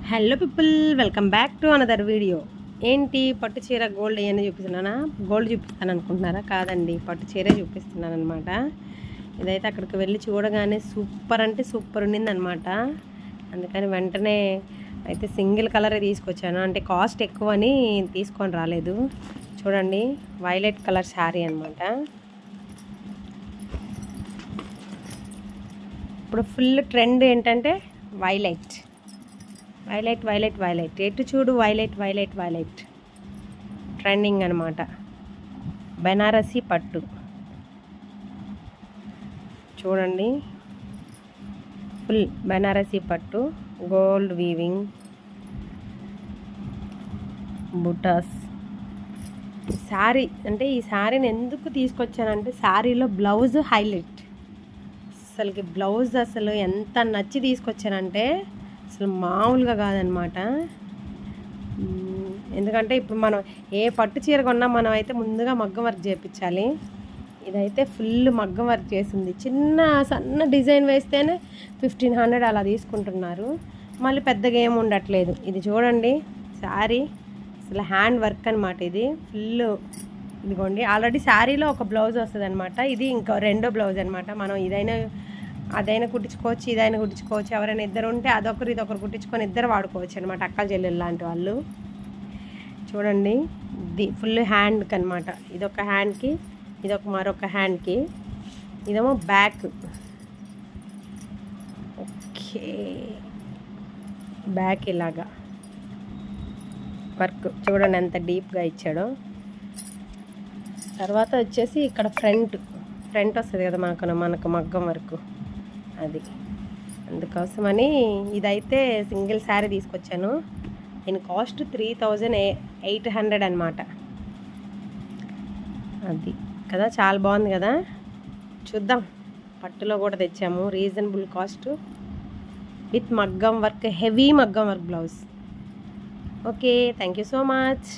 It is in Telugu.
Hello people, welcome back to another video. ఏంటి పట్టు చీర గోల్డ్ ఇవన్నీ చూపిస్తున్నానా? గోల్డ్ చూపిస్తాను అనుకుంటున్నారా? కాదండి, పట్టు చీరే చూపిస్తున్నాను అనమాట. ఇదైతే అక్కడికి వెళ్ళి చూడగానే సూపర్ అంటే సూపర్ ఉండిందనమాట. అందుకని వెంటనే అయితే సింగిల్ కలరే తీసుకొచ్చాను. అంటే కాస్ట్ ఎక్కువ అని తీసుకొని రాలేదు. చూడండి, వైలెట్ కలర్ శారీ అనమాట. ఇప్పుడు ఫుల్ ట్రెండ్ ఏంటంటే వైలెట్ వైలెట్ వైలెట్ వైలెట్, ఎటు చూడు వైలెట్ వైలెట్ వైలెట్ ట్రెండింగ్ అనమాట. బెనారసీ పట్టు చూడండి, ఫుల్ బెనారసీ పట్టు, గోల్డ్ వీవింగ్, బుటాస్. శారీ అంటే ఈ శారీని ఎందుకు తీసుకొచ్చానంటే శారీలో బ్లౌజ్ హైలైట్. అసలుకి బ్లౌజ్ అసలు ఎంత నచ్చి తీసుకొచ్చానంటే అసలు మామూలుగా కాదనమాట. ఎందుకంటే ఇప్పుడు మనం ఏ పట్టు చీర కొన్నా మనం అయితే ముందుగా మగ్గం వర్క్ చేయించాలి. ఇదైతే ఫుల్ మగ్గం వర్క్ చేసింది. చిన్న సన్న డిజైన్ వేస్తేనే 1500 అలా తీసుకుంటున్నారు. మళ్ళీ పెద్దగా ఏమి ఉండట్లేదు. ఇది చూడండి శారీ, అసలు హ్యాండ్ వర్క్ అనమాట. ఇది ఫుల్ ఇదిగోండి, ఆల్రెడీ శారీలో ఒక బ్లౌజ్ వస్తుంది అనమాట. ఇది ఇంకా రెండో బ్లౌజ్ అనమాట. మనం ఇదైనా అదైనా కుట్టించుకోవచ్చు, ఇదైనా కుట్టించుకోవచ్చు. ఎవరైనా ఇద్దరు ఉంటే అదొకరు ఇదొకరు కుట్టించుకొని ఇద్దరు వాడుకోవచ్చు అనమాట, అక్కల చెల్లెలు లాంటి వాళ్ళు. చూడండి, ఇది ఫుల్ హ్యాండ్కి అనమాట. ఇదొక హ్యాండ్కి, ఇదొక మరొక హ్యాండ్కి, ఇదేమో బ్యాక్. ఓకే, బ్యాక్ ఇలాగా వర్క్ చూడండి ఎంత డీప్గా ఇచ్చాడో. తర్వాత వచ్చేసి ఇక్కడ ఫ్రంట్ వస్తుంది కదా మనకు మగ్గం వర్క్, అది అందుకోసమని ఇదైతే సింగిల్ శారీ తీసుకొచ్చాను. దీని కాస్ట్ 3800 అనమాట. అది కదా, చాలా బాగుంది కదా. చూద్దాం, పట్టులో కూడా తెచ్చాము, రీజనబుల్ కాస్ట్ విత్ మగ్గం వర్క్, హెవీ మగ్గం work blouse. Okay, thank you so much.